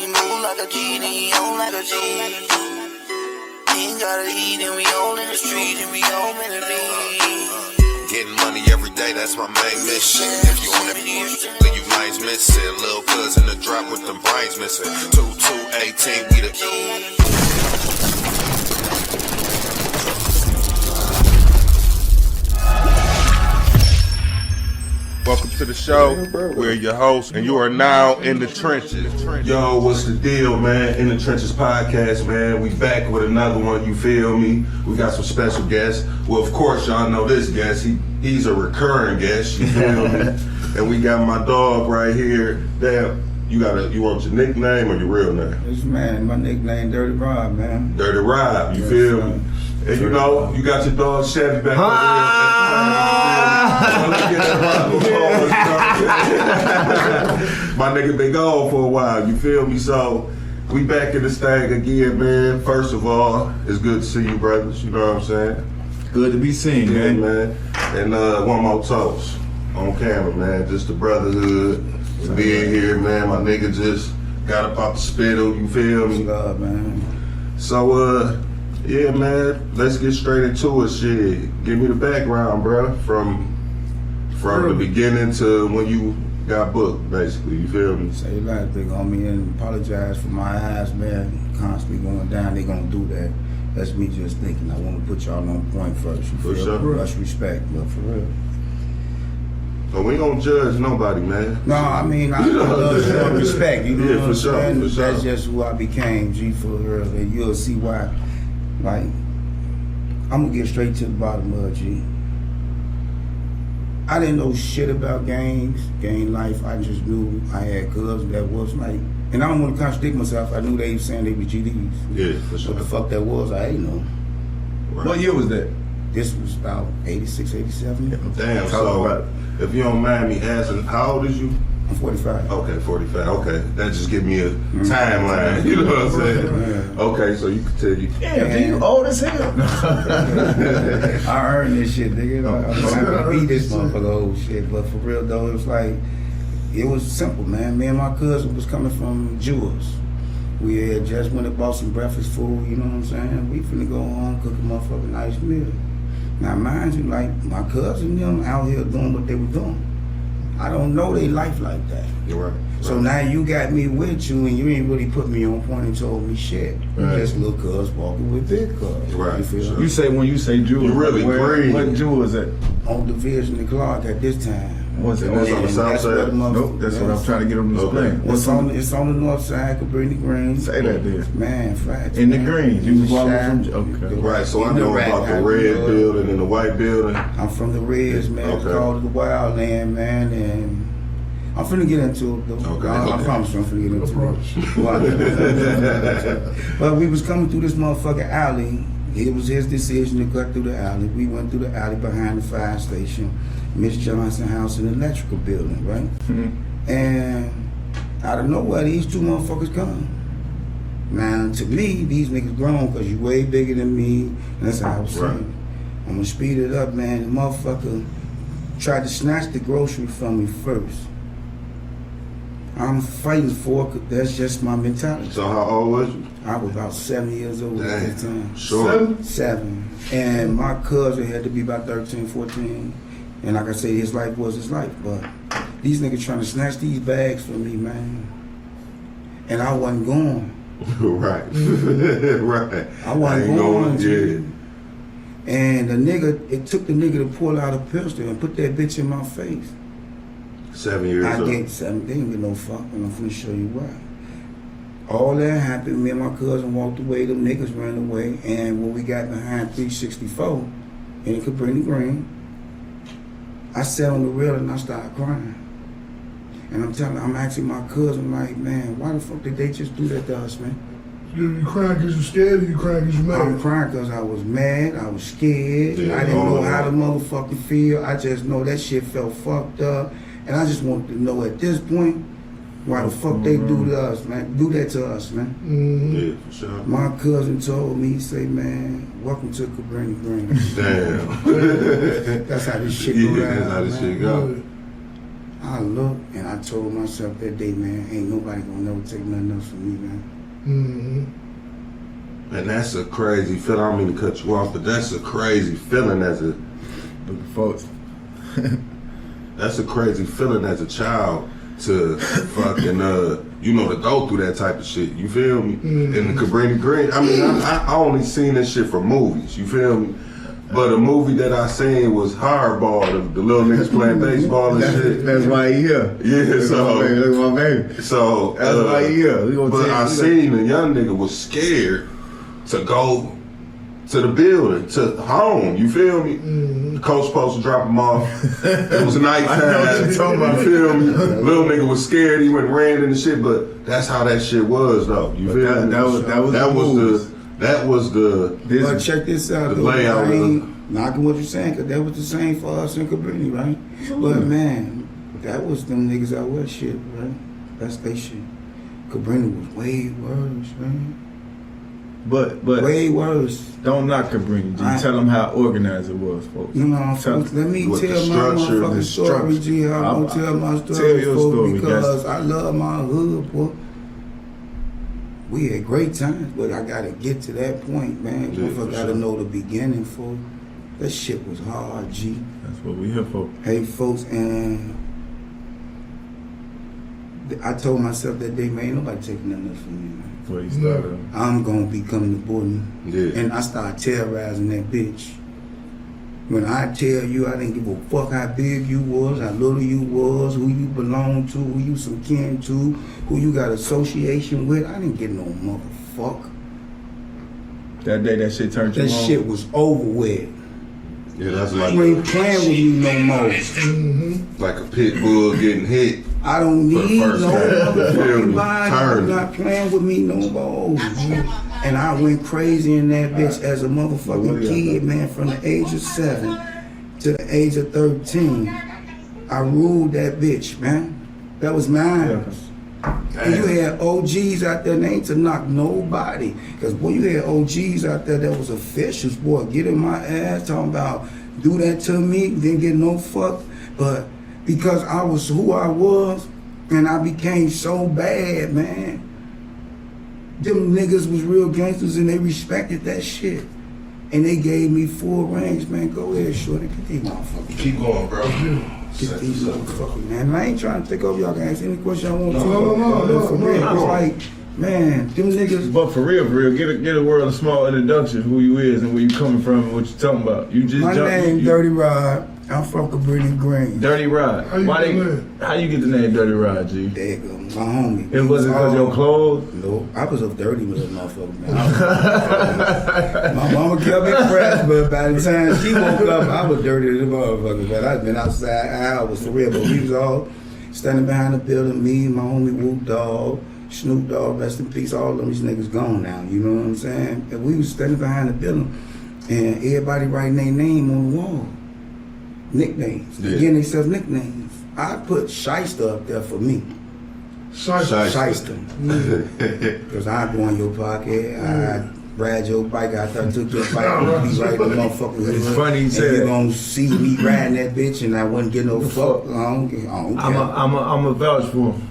we move like a G, then he on like a G. Ain't gotta eat, and we all in the street, and we all in the beat. Getting money every day, that's my main mission. If you on it, then you minds missing. Lil' cuz in the drop with them brains missing. 2218, we the Welcome to the show. We're your hosts, and you are now in the trenches. Yo, what's the deal, man? In the Trenches podcast, man. We back with another one, you feel me? We got some special guests. Well, of course, y'all know this guest. He's a recurring guest, you feel me? And we got my dog right here. Damn, you want your nickname or your real name? This man, my nickname Dirty Rob, man. Dirty Rob, you feel me? And you know, you got your dog Chevy back over here. My nigga been gone for a while, you feel me? So, we back in this thing again, man. First of all, it's good to see you, brothers, you know what I'm saying? Good to be seen, Yeah, man. And one more toast on camera, man. Just the brotherhood, being here, man. My nigga just got up out the spittle, you feel me? Love, man. So, yeah, man, let's get straight into it. Shit, give me the background, bro, from the beginning to when you got booked, basically. You feel me? Say that big on me and apologize for my eyes, man. Constantly going down. They gonna do that. That's me just thinking. I want to put y'all on point first. You For feel sure. Much respect, but for real. So we don't judge nobody, man. No, I mean, I love you and respect. You know Yeah, what for I'm sure, saying? for sure. That's just who I became, G, for real. And you'll see why. Like, I'm gonna get straight to the bottom of it, G. I didn't know shit about gang life. I just knew I had cousins that was like, and I don't want to contradict myself. I knew they were saying they were GDs. Yeah, for sure. What the fuck that was, I ain't know. Right. What year was that? This was about 86, 87. Damn, so if you don't mind me asking, how old is you? I'm 45. Okay, 45. Okay, that just give me a timeline. You know what I'm saying? Yeah. Okay, so you can tell you. Damn, you old as hell. I earned this shit, nigga. I'm trying to beat this motherfucker old shit. But for real though, it was like, it was simple, man. Me and my cousin was coming from Jewels. We had just went and bought some breakfast food, you know what I'm saying? We finna go home, cook a motherfucking nice meal. Now mind you, like, my cousin them out here doing what they were doing. I don't know they life like that. You're right. So now you got me with you and you ain't really put me on point and told me shit. Right. Just little cuz walking with big cuz. Right. You feel You say when you say Jewel, You really green. what Jewel is that? on Division and Clark at this time. What's it? That's on the And south that's where side? the motherfucker- Nope, that's what I'm trying to get them to Okay. explain. What's It's on the north side, Cabrini Green. Say that there. Man, facts. In the man. Greens. You was walking from okay. Right, so I In the know rack, about the I red know. building and the white building. I'm from the Reds, man. Okay. Called it the Wild Land, man, and I'm finna get into it, though. Okay. I promise you, I'm finna get into it. But we was coming through this motherfucking alley. It was his decision to cut through the alley. We went through the alley behind the fire station, Miss Johnson house and electrical building, right? Mhm. And out of nowhere, these two motherfuckers come. Man, to me, these niggas grown because you way bigger than me. And that's how I was saying. Right. I'm gonna speed it up, man. The motherfucker tried to snatch the grocery from me first. I'm fighting for it. That's just my mentality. So how old was you? I was about 7 years old at the time. Sure. 7. And my cousin had to be about 13, 14. And like I said, his life was his life. But these niggas trying to snatch these bags from me, man. And I wasn't going. Right. Right. I wasn't ain't going. Yeah. And it took the nigga to pull out a pistol and put that bitch in my face. 7 years I old. get 7, they didn't get no fuck, and I'm finna show you why. All that happened, me and my cousin walked away, them niggas ran away, and when we got behind 364 in Cabrini Green, I sat on the rail and I started crying. And I'm asking my cousin, like, man, why the fuck did they just do that to us, man? You crying because you're scared or you crying because you're I'm mad? crying because I was mad, I was scared, Yeah, I didn't know all how that. to motherfucking feel, I just know that shit felt fucked up, and I just wanted to know at this point, why the fuck they do to us, man, do that to us, man. Mm-hmm. Yeah, for sure. My cousin told me, he say, man, welcome to Cabrini Green. Damn. That's how this shit go Yeah, down, that's how this man. shit go. I looked and I told myself that day, man, ain't nobody gonna never take nothing else from me, man. And that's a crazy feeling. I don't mean to cut you off, but that's a crazy feeling as a Look at folks. that's a crazy feeling as a child to fucking to go through that type of shit. You feel me? In the Cabrini Green. I mean, I only seen this shit from movies. You feel me? But a movie that I seen was Hardball, the little niggas playing baseball and shit. That's why he here. Yeah, Look at my baby. So That's why he here. but I seen a young nigga was scared to go to the building, to home. You feel me? The coach supposed to drop him off. It was nighttime. I know what you're talking about. You feel me? Little nigga was scared. He went and ran into shit. But that's how that shit was, though. You feel me? That was the. But check this out, the though. layout I of ain't knocking what you're saying, because that was the same for us in Cabrini, right? But man, that was them niggas out west shit, right? That's they shit. Cabrini was way worse, man. But Way worse. don't knock Cabrini, G. Tell them how organized it was, folks. You know, folks, let me What the tell my structure, motherfucking the story, structure. G. I'm gonna tell my story, Tell your folks, story, because I love my hood, boy. We had great times, but I gotta get to that point, man. Yeah, I for gotta sure. know the beginning, for that shit was hard, G. That's what we here for. Hey, folks, and I told myself that day, man, ain't nobody taking nothing else from me, man. That's where he started. I'm gonna be coming to Borden. Yeah. And I started terrorizing that bitch. When I tell you I didn't give a fuck how big you was, how little you was, who you belong to, who you some kin to, who you got association with, I didn't get no motherfucker. That day that shit turned you That on. shit was over with. Yeah, that's like You ain't playing with me no more. like a pit bull getting hit. I don't For the need no first time. Feel motherfucking me? body. Turn. You're not playing with me no more. And I went crazy in that bitch as a motherfucking kid, man, from the age of 7 to the age of 13. I ruled that bitch, man. That was mine. And you had OGs out there, and they ain't to knock nobody. Because, boy, you had OGs out there that was officials, boy, get in my ass, talking about do that to me, didn't get no fuck. But because I was who I was, and I became so bad, man, them niggas was real gangsters, and they respected that shit. And they gave me full range, man. Go ahead, shorty, get these motherfuckers. Keep going, bro. Get these motherfuckers, man. And I ain't trying to take over. Y'all can ask any question I want to. No, For real, it's like, man, them niggas. But for real, get a world a small introduction, who you is and where you coming from and what you talking about. You just My name Dirty Rod. I'm from Cabrini Green. Dirty Rod. How you get the name? How you get the name Dirty Rod, G? There you go, my homie. It wasn't because your clothes? No, I was a dirty little motherfucker, man. My mama kept me fresh, but by the time she woke up, I was dirty as a motherfucker. But I'd been outside, I was for real. But we was all standing behind the building, me, my homie Whoop Dog, Snoop Dogg, rest in peace, all of them, these niggas gone now, you know what I'm saying? And we was standing behind the building, and everybody writing their name on the wall. Nicknames. Yeah. Getting themselves nicknames. I put Shyster up there for me. Shyster. Because I go in your pocket, I ride your bike, I took your bike, and be right in the motherfucker. It's funny you said you that. gonna see me riding that bitch and I wouldn't get no fuck. I don't care. I'm a vouch for him.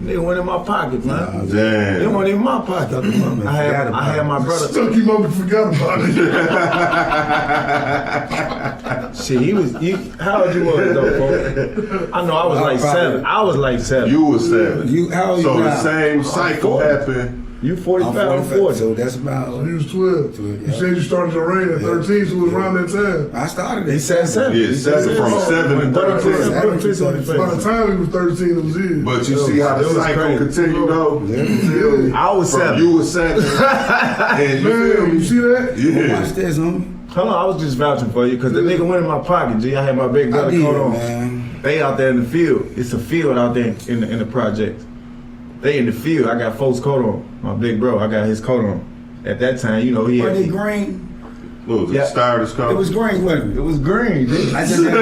They went in my pocket, man. They Damn. weren't in my pocket. I had my brother. Stuck him up and forgot about it. Shit, how old you was though, folks? I know I was like 7. I was like 7. You was 7. How old So you the now? same cycle 40. happened. You 45, I'm 45, 40. so that's about. He was 12. You Yeah. said you started to rain at 13, so it was around that time. I started He at said 7. Yeah, 7 from 7 to 13. By the time he was 13, it was his. But you see how the It was cycle crazy. continued though? Yeah. I was From 7. you was 7. And you feel Man, me? you see that? Yeah. Watch this, homie. Hold on, I was just vouching for you because the nigga went in my pocket, G. I had my big I brother did, coat on. man. They out there in the field. It's a field out there in the project. They in the field. I got folks' coat on. My big bro, I got his coat on. At that time, you know, he Were had. they green? What was it? Yeah. Stardust It color? was green, wasn't It it? was green, G. I just had No,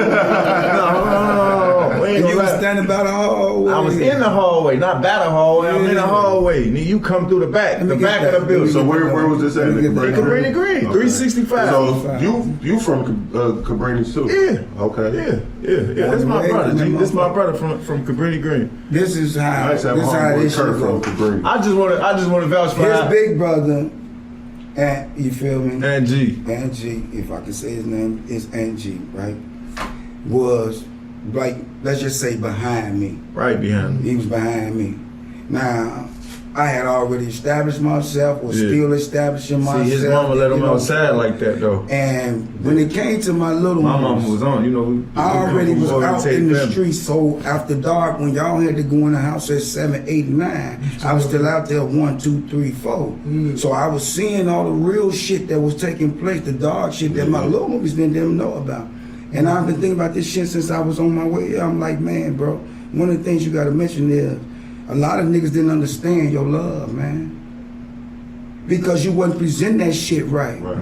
we ain't And gonna you was lie. standing by the hallway. I was in the hallway, not by the hallway. I'm in the Yeah. hallway. Nigga, you come through the back Let me of get that. the building. So where was this at? Let me get that. Cabrini Cabrini Green, Okay. 365. So you from Cabrini too? Yeah. Okay. Yeah. That's my brother. G. This my brother from Cabrini Green. This is how. I used to have This a how homeboy this shit Kurt from go. Cabrini. I just want to vouch for His how- big brother, and you feel me? and G. And G, if I can say his name, is G, right? Was like, let's just say behind me. Right behind me. He was behind me. Now, I had already established myself, was Yeah. still establishing myself. See, his mama let him you know. outside like that though. And when it came to my little My ones, mama was on, you know. I already was out Orientate in the family. streets, so after dark, when y'all had to go in the house at 7, 8, 9, I was still out there 1, 2, 3, 4. So I was seeing all the real shit that was taking place, the dark shit that my little movies didn't know about. And I've been thinking about this shit since I was on my way here. I'm like, man, bro, one of the things you gotta mention is a lot of niggas didn't understand your love, man. Because you wasn't presenting that shit right. Right.